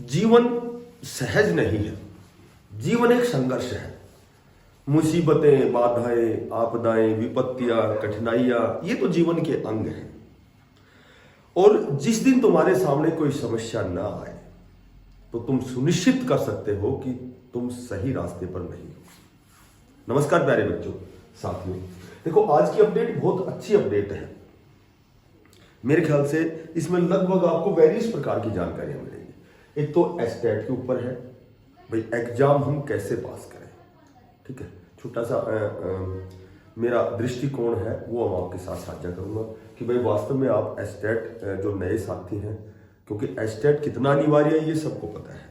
जीवन सहज नहीं है, जीवन एक संघर्ष है। मुसीबतें, बाधाएं, आपदाएं, विपत्तियां, कठिनाइयां, ये तो जीवन के अंग हैं। और जिस दिन तुम्हारे सामने कोई समस्या ना आए तो तुम सुनिश्चित कर सकते हो कि तुम सही रास्ते पर नहीं हो। नमस्कार प्यारे बच्चों, साथियों, देखो आज की अपडेट बहुत अच्छी अपडेट है। मेरे ख्याल से इसमें लगभग आपको वेरियस प्रकार की जानकारियां मिलेंगी। एक तो एस्टेट के ऊपर है, भाई एग्जाम हम कैसे पास करें, ठीक है। छोटा सा मेरा दृष्टिकोण है वो हम आपके साथ साझा करूंगा कि भाई वास्तव में आप एस्टेट जो नए साथी हैं, क्योंकि एस्टेट कितना अनिवार्य है ये सबको पता है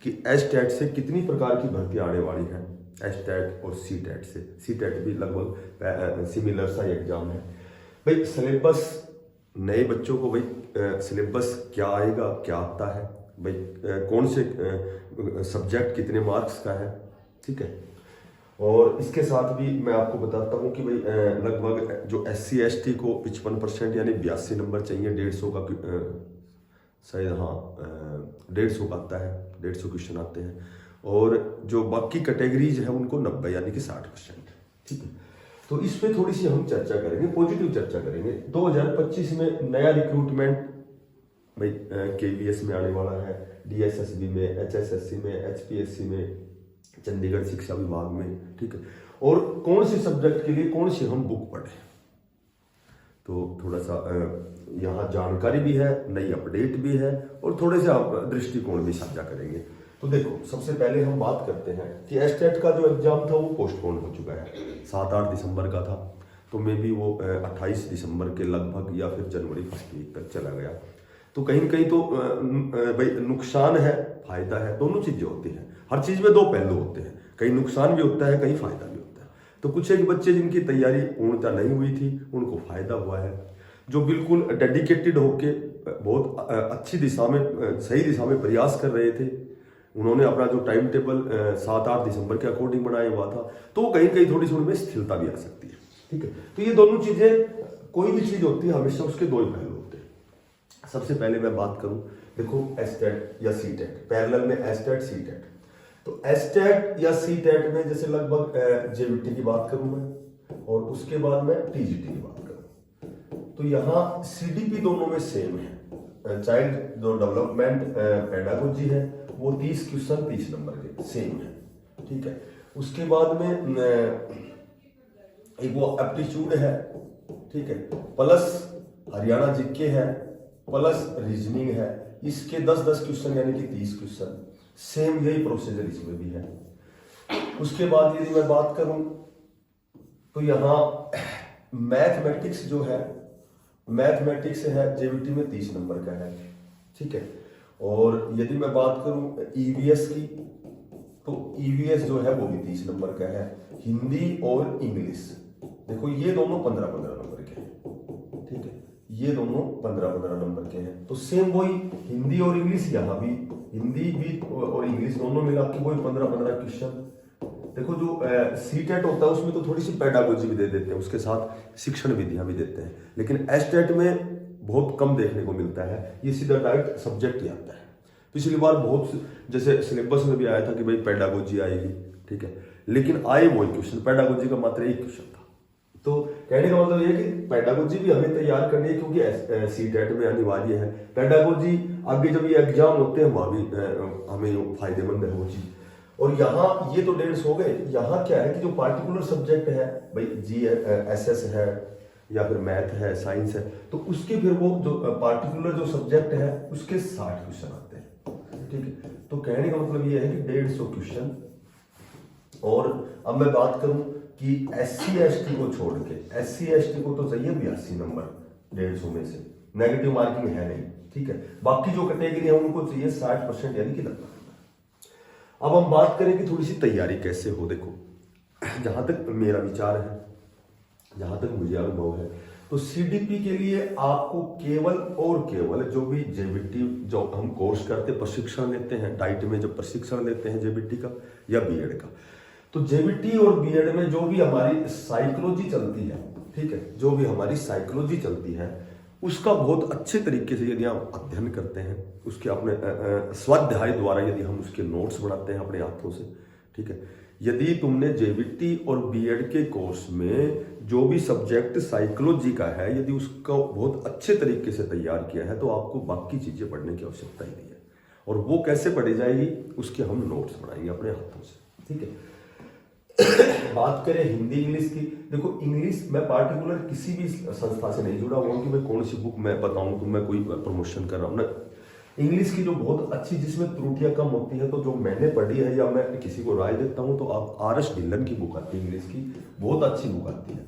कि एस्टेट से कितनी प्रकार की भर्ती आने वाली है। एस्टेट और सीटेट से, सीटेट भी लगभग सिमिलर सा एग्जाम है। भाई सिलेबस, नए बच्चों को भाई सिलेबस क्या आएगा, क्या आता है, भाई कौन से सब्जेक्ट कितने मार्क्स का है, ठीक है। और इसके साथ भी मैं आपको बताता हूँ कि भाई लगभग जो SC ST को 55% यानी 82 नंबर चाहिए, 150 का शायद, हाँ 150 का आता है, 150 क्वेश्चन आते हैं। और जो बाकी कैटेगरीज है उनको 90 यानी कि 60%, ठीक है। तो इस पे थोड़ी सी हम चर्चा करेंगे, पॉजिटिव चर्चा करेंगे। 2025 में नया रिक्रूटमेंट भाई KVS में आने वाला है, DSSB में, HSSC में, HPSC में, चंडीगढ़ शिक्षा विभाग में, ठीक है। और कौन से सब्जेक्ट के लिए कौन सी हम बुक पढ़े, तो थोड़ा सा यहाँ जानकारी भी है, नई अपडेट भी है और थोड़े से आप दृष्टिकोण भी साझा करेंगे। तो देखो सबसे पहले हम बात करते हैं कि एस्टेट का जो एग्जाम था वो पोस्टपोन हो चुका है। 7-8 दिसंबर का था, तो मे भी वो 28 दिसंबर के लगभग या फिर जनवरी फर्स्ट वीक तक चला गया। तो कहीं न कहीं तो भाई नुकसान है, फायदा है, दोनों चीजें होती हैं। हर चीज में दो पहलू होते हैं, कहीं नुकसान भी होता है, कहीं फायदा भी होता है। तो कुछ एक बच्चे जिनकी तैयारी पूर्णतः नहीं हुई थी उनको फायदा हुआ है। जो बिल्कुल डेडिकेटेड होके बहुत अच्छी दिशा में, सही दिशा में प्रयास कर रहे थे, उन्होंने अपना जो टाइम टेबल 7-8 दिसंबर के अकॉर्डिंग बनाया हुआ था, तो कहीं कहीं थोड़ी सी उनमें स्थिरता भी आ सकती है, ठीक है। तो ये दोनों चीजें, कोई भी चीज होती है हमेशा उसके दो ही पहलू होते हैं। सबसे पहले मैं बात करूं, देखो एस्टेट या सीटेट, पैरेलल में एस्टेट सीटेट। तो एस्टेट या सीटेट में जैसे लगभग JVT की बात करूं मैं, और उसके बाद मैं TGT की बात करूं, तो यहाँ CDP दोनों में सेम है। चाइल्ड जो डेवलपमेंट पेडागोजी है वो 30 क्वेश्चन 30 नंबर के सेम है, ठीक है। उसके बाद में एक वो एप्टीट्यूड है, ठीक है, प्लस हरियाणा जीके है, प्लस रीजनिंग है। इसके 10-10 क्वेश्चन यानी कि 30 क्वेश्चन, सेम यही प्रोसीजर इसमें भी है। उसके बाद यदि मैं बात करूं तो यहाँ मैथमेटिक्स जो है, मैथमेटिक्स है JVT में 30 नंबर का है, ठीक है। और यदि मैं बात करूं EVS की, तो EVS जो है वो भी 30 नंबर का है। हिंदी और इंग्लिश, देखो ये दोनों 15-15 नंबर के हैं, ठीक है, ये दोनों 15-15 नंबर के हैं। तो सेम वही हिंदी और इंग्लिश, यहाँ भी हिंदी भी और इंग्लिश दोनों मिला के वही 15-15 क्वेश्चन। देखो जो सीटेट होता है उसमें तो थोड़ी सी पेडागोजी भी दे देते हैं, उसके साथ शिक्षण विधियां भी देते हैं, लेकिन एस्टेट में बहुत कम देखने को मिलता है, ये सीधा डायरेक्ट सब्जेक्ट ही आता है। पिछली बार बहुत जैसे सिलेबस में भी आया था कि भाई पेडागोजी आएगी, ठीक है, लेकिन आए वही क्वेश्चन, पेडागोजी का मात्र एक क्वेश्चन था। तो कहने का मतलब ये कि पेडागोजी भी हमें तैयार करनी है, क्योंकि सीटेट में अनिवार्य है पेडागोजी। आगे जब ये एग्जाम होते हैं वहां भी हमें फायदेमंद है वो चीज। और यहाँ ये तो 150 हो गए। यहाँ क्या है कि जो पार्टिकुलर सब्जेक्ट है भाई GSS है या फिर मैथ है, साइंस है, तो उसके फिर वो जो पार्टिकुलर जो सब्जेक्ट है उसके 60 क्वेश्चन आते हैं, ठीक है। तो कहने का मतलब ये है कि 150 क्वेश्चन। और अब मैं बात करूं कि SC ST को छोड़ के, SC ST को तो चाहिए 82 नंबर 150 में से, नेगेटिव मार्किंग है नहीं, ठीक है। बाकी जो कैटेगरी है उनको चाहिए 60% यानी कि 90 नंबर। अब हम बात करें कि थोड़ी सी तैयारी कैसे हो। देखो जहां तक मेरा विचार है, जहां तक मुझे अनुभव है, तो CDP के लिए आपको केवल और केवल जो भी JVT जो हम कोर्स करते, प्रशिक्षण लेते हैं, डाइट में जब प्रशिक्षण लेते हैं JVT का या BEd का, तो JVT और BEd में जो भी हमारी साइकोलॉजी चलती है, ठीक है, जो भी हमारी साइकोलॉजी चलती है उसका बहुत अच्छे तरीके से यदि आप अध्ययन करते हैं, उसके अपने स्वाध्याय द्वारा यदि हम उसके नोट्स बनाते हैं अपने हाथों से, ठीक है। यदि तुमने जेबीटी और बीएड के कोर्स में जो भी सब्जेक्ट साइकोलॉजी का है, यदि उसका बहुत अच्छे तरीके से तैयार किया है, तो आपको बाकी चीजें पढ़ने की आवश्यकता ही नहीं है। और वो कैसे पढ़ी जाएगी, उसके हम नोट्स बनाएंगे अपने हाथों से, ठीक है। बात करें हिंदी इंग्लिश की, देखो इंग्लिश मैं पार्टिकुलर किसी भी संस्था से नहीं जुड़ा हुआ कि मैं कौन सी बुक मैं बताऊं तो मैं कोई प्रमोशन कर रहा हूं ना। इंग्लिश की जो बहुत अच्छी जिसमें त्रुटियां कम होती है, तो जो मैंने पढ़ी है या मैं किसी को राय देता हूं, तो आप आर.एस. ढिल्लन की बुक आती है इंग्लिश की, बहुत अच्छी बुक आती है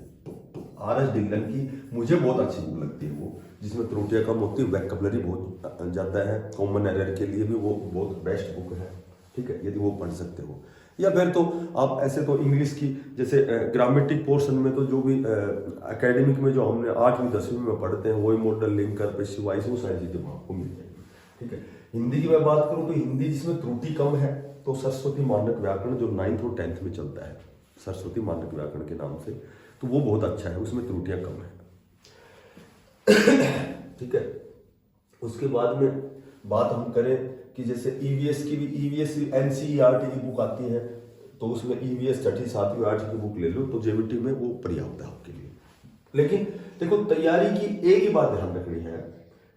आर.एस. ढिल्लन की, मुझे बहुत अच्छी बुक लगती है वो, जिसमें त्रुटियां कम होती है, वैकेबलरी बहुत ज्यादा है, कॉमन एरर के लिए भी वो बहुत बेस्ट बुक है, ठीक है, यदि वो पढ़ सकते हो। या फिर तो आप ऐसे तो इंग्लिश की जैसे ग्रामेटिक पोर्शन में तो जो भी एकेडमिक में जो हमने 8वीं 10वीं में पढ़ते हैं, वही मॉडल, लिंकर, पैसिव वॉइस, वो सारी चीजें आपको मिल जाएगी, ठीक है। हिंदी की मैं बात करूं तो हिंदी जिसमें त्रुटि कम है, तो सरस्वती मानक व्याकरण जो 9th और 10th में चलता है, सरस्वती मानक व्याकरण के नाम से, तो वो बहुत अच्छा है, उसमें त्रुटियां कम है, ठीक है। उसके बाद में बात हम करें कि जैसे ईवीएस की भी, ईवीएस एनसीईआरटी की बुक आती है, तो उसमें ईवीएस 6ठी 7वीं 8वीं की बुक ले लो, तो जेबीटी में वो पर्याप्त है आपके लिए। लेकिन देखो तैयारी की एक ही बात ध्यान रखनी है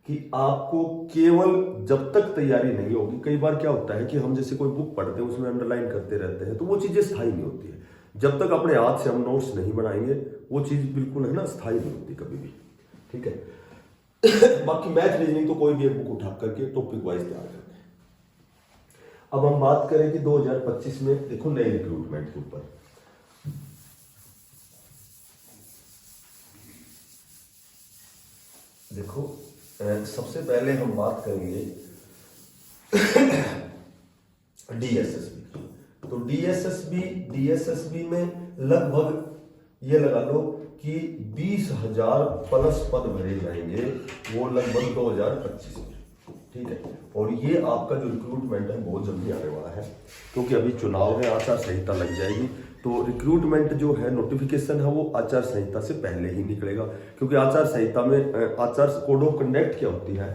कि आपको केवल जब तक तैयारी नहीं होगी, कई बार क्या होता है कि हम जैसे कोई बुक पढ़ते हैं उसमें अंडरलाइन करते रहते हैं, तो वो चीजें स्थायी नहीं होती है। जब तक अपने हाथ से हम नोट्स नहीं बनाएंगे, वो चीज बिल्कुल है ना स्थायी नहीं होती कभी भी, ठीक है। बाकी मैथ रीजनिंग तो कोई भी एक बुक उठा करके टॉपिक वाइज तैयार करते हैं। अब हम बात करें कि 2025 में देखो नए रिक्रूटमेंट के ऊपर, देखो सबसे पहले हम बात करेंगे डीएसएसबी। तो डीएसएसबी में लगभग ये लगा लो कि 20,000 प्लस पद भरे जाएंगे, वो लगभग 2025 में, ठीक है। और ये आपका जो रिक्रूटमेंट है बहुत जल्दी आने वाला है, क्योंकि अभी चुनाव है, आचार संहिता लग जाएगी, तो रिक्रूटमेंट जो है नोटिफिकेशन है वो आचार संहिता से पहले ही निकलेगा। क्योंकि आचार संहिता में आचार कोड ऑफ कंडक्ट क्या होती है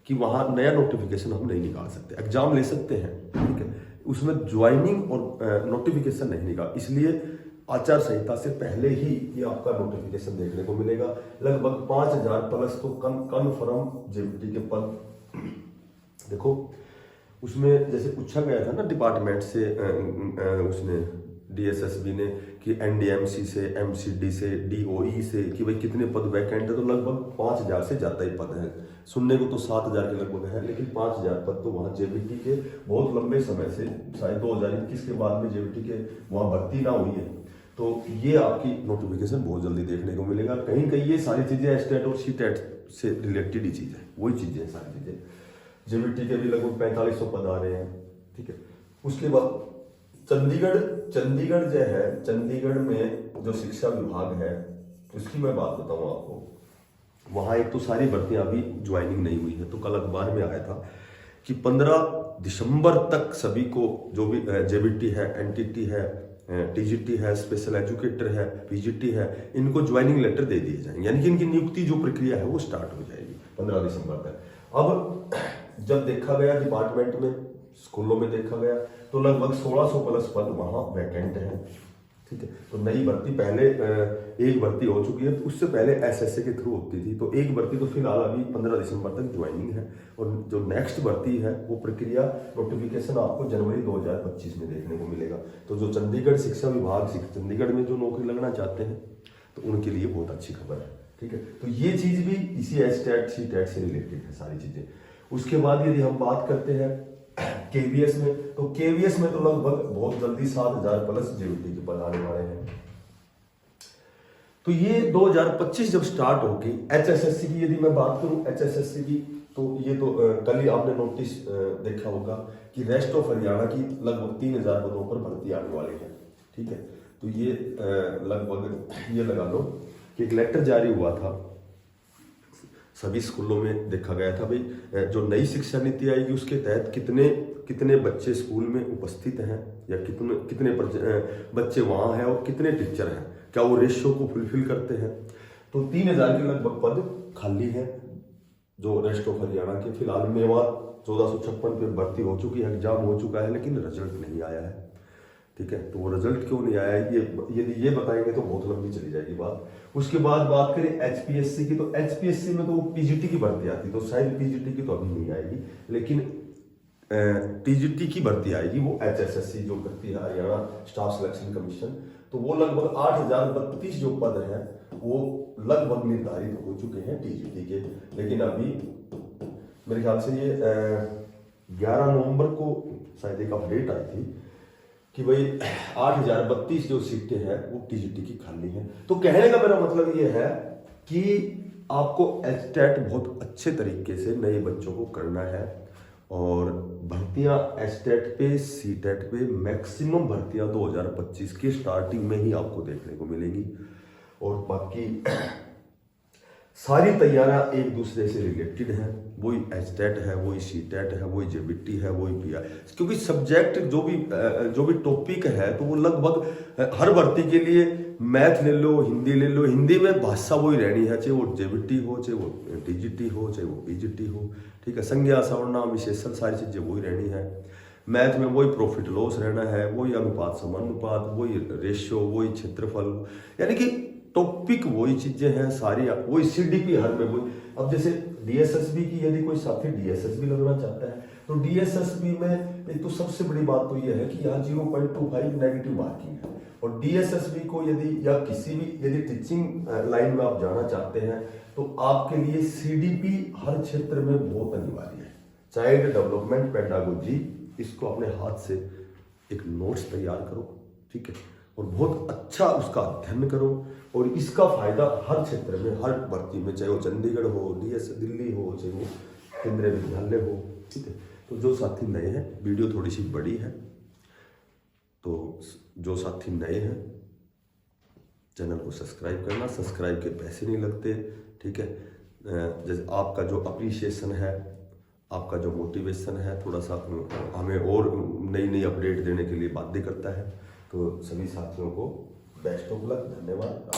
कि वहां नया नोटिफिकेशन हम नहीं निकाल सकते, एग्जाम ले सकते हैं, ठीक है, उसमें ज्वाइनिंग और नोटिफिकेशन नहीं निकाल, इसलिए आचार संहिता से पहले ही ये आपका नोटिफिकेशन देखने को मिलेगा। लगभग 5,000 प्लस तो कन्फर्म जेबीटी के पद, देखो उसमें जैसे पूछा गया था ना डिपार्टमेंट से, उसने डीएसएसबी ने कि एनडीएमसी से, एमसीडी से, डीओई से, कि भाई कितने पद वैकेंट है, तो लगभग 5,000 से ज्यादा ही पद है। सुनने को तो 7,000 के लगभग है, लेकिन 5,000 पद तो वहाँ जेबीटी के बहुत लंबे समय से, शायद 2021 के बाद में जेबीटी के वहाँ भर्ती ना हुई है, तो ये आपकी नोटिफिकेशन बहुत जल्दी देखने को मिलेगा। कहीं कहीं ये सारी चीजें एस्टेट और सीटेट से रिलेटेड ही चीज है, वही चीजें सारी चीजें। जेबीटी के भी लगभग 4500 पद आ रहे हैं, ठीक है। उसके बाद चंडीगढ़ जो है, चंडीगढ़ में जो शिक्षा विभाग है उसकी मैं बात बताऊं आपको, वहां एक तो सारी भर्तियां अभी ज्वाइनिंग नहीं हुई है, तो कल अखबार में आया था कि 15 दिसंबर तक सभी को जो भी जेबीटी है, एनटीटी है, टीजीटी है, स्पेशल एजुकेटर है, पीजीटी है, इनको ज्वाइनिंग लेटर दे दिए जाएंगे, यानी कि इनकी नियुक्ति जो प्रक्रिया है वो स्टार्ट हो जाएगी 15 दिसंबर तक। अब जब देखा गया डिपार्टमेंट में, स्कूलों में देखा गया, तो लगभग 1600 प्लस पद वहां वैकेंट हैं, ठीक है। तो नई भर्ती पहले एक भर्ती हो चुकी है, तो उससे पहले एसएससी के थ्रू होती थी, तो एक भर्ती तो फिलहाल अभी 15 दिसंबर तक ज्वाइनिंग है, और जो नेक्स्ट भर्ती है वो प्रक्रिया नोटिफिकेशन आपको जनवरी 2025 में देखने को मिलेगा। तो जो चंडीगढ़ शिक्षा विभाग, चंडीगढ़ में जो नौकरी लगना चाहते हैं, तो उनके लिए बहुत अच्छी खबर है, ठीक है। तो ये चीज भी इसी एस्टेट सीटेट से रिलेटेड है सारी चीजें। उसके बाद यदि हम बात करते हैं केवीएस में, तो केवीएस में तो लगभग बहुत जल्दी 7,000 प्लस जेबीटी के पद आने वाले हैं। तो ये 2025 जब स्टार्ट होगी, एचएसएससी की यदि मैं बात करूं, एचएसएससी की, तो ये तो कल ही आपने नोटिस देखा होगा कि रेस्ट ऑफ हरियाणा की लगभग 3,000 पदों पर भर्ती आने वाली है, ठीक है। तो ये लगभग ये लगा लो कि एक लेटर जारी हुआ था, सभी स्कूलों में देखा गया था भाई जो नई शिक्षा नीति आएगी उसके तहत कितने बच्चे स्कूल में उपस्थित हैं, या कितने बच्चे वहां हैं और कितने टीचर हैं, क्या वो रेशियो को फुलफिल करते हैं। तो 3,000 के लगभग पद खाली है जो रेस्ट ऑफ हरियाणा के, फिलहाल मेवात 1456 पे भर्ती हो चुकी है, एग्जाम हो चुका है, लेकिन रिजल्ट नहीं आया है। ठीक है, तो वो रिजल्ट क्यों नहीं आया है, ये यदि ये बताएंगे तो बहुत लंबी चली जाएगी बात। उसके बाद बात करें एचपीएससी की, तो एचपीएससी में तो वो पीजीटी की भर्ती आती, तो शायद पीजीटी की तो अभी नहीं आएगी, लेकिन टीजीटी की भर्ती आएगी, वो एचएसएससी जो करती है, हरियाणा स्टाफ सिलेक्शन कमीशन। तो वो लगभग 8032 जो पद हैं वो लगभग निर्धारित हो चुके हैं टीजीटी के। लेकिन अभी मेरे ख्याल से ये 11 नवंबर को शायद एक अपडेट आई थी कि भाई 8032 जो सीटें हैं वो टीजीटी की खाली हैं। तो कहने का मेरा मतलब ये है कि आपको एचटेट बहुत अच्छे तरीके से नए बच्चों को करना है, और भर्तियां एचटेट पे, सीटेट पे मैक्सिमम भर्तियां 2025 की स्टार्टिंग में ही आपको देखने को मिलेंगी। और बाकी सारी तैयारियां एक दूसरे से रिलेटेड हैं, वही एचटेट है, वही सीटेट है, वही जेबीटी है, वही पीआई, क्योंकि सब्जेक्ट जो भी टॉपिक है तो वो लगभग हर भर्ती के लिए, मैथ ले लो, हिंदी ले लो, हिंदी में भाषा वही रहनी है, चाहे वो जेबीटी हो, चाहे वो टीजीटी हो, चाहे वो पीजीटी हो। ठीक है, संज्ञा सर्वनाम विशेषण सारी चीजें वही रहनी है। मैथ में वही प्रॉफिट लॉस रहना है, वही अनुपात समानुपात, वही रेशियो, वही क्षेत्रफल, यानी कि टॉपिक वही चीजें हैं सारी, वही सीडीपी हर में वही। अब जैसे डीएसएसबी की यदि कोई साथी डीएसएसबी लगना चाहता है तो डीएसएसबी में एक तो सबसे बड़ी बात तो यह है कि यहाँ 0.25 नेगेटिव मार्किंग है, और डीएसएसबी को यदि या किसी भी यदि टीचिंग लाइन में आप जाना चाहते हैं तो आपके लिए सीडीपी हर क्षेत्र में बहुत अनिवार्य है। चाइल्ड डेवलपमेंट पेडागोजी, इसको अपने हाथ से एक नोट्स तैयार करो, ठीक है, और बहुत अच्छा उसका अध्ययन करो, और इसका फायदा हर क्षेत्र में, हर भर्ती में, चाहे वो चंडीगढ़ हो, डीएस दिल्ली हो, चाहे वो केंद्रीय विद्यालय हो। ठीक है, तो जो साथी नए हैं, वीडियो थोड़ी सी बड़ी है, तो जो साथी नए हैं चैनल को सब्सक्राइब करना, सब्सक्राइब के पैसे नहीं लगते। ठीक है, जैसे आपका जो अप्रिसिएशन है, आपका जो मोटिवेशन है, थोड़ा सा हमें और नई नई अपडेट देने के लिए बाध्य करता है। तो सभी साथियों को बेस्ट ऑफ लक, धन्यवाद।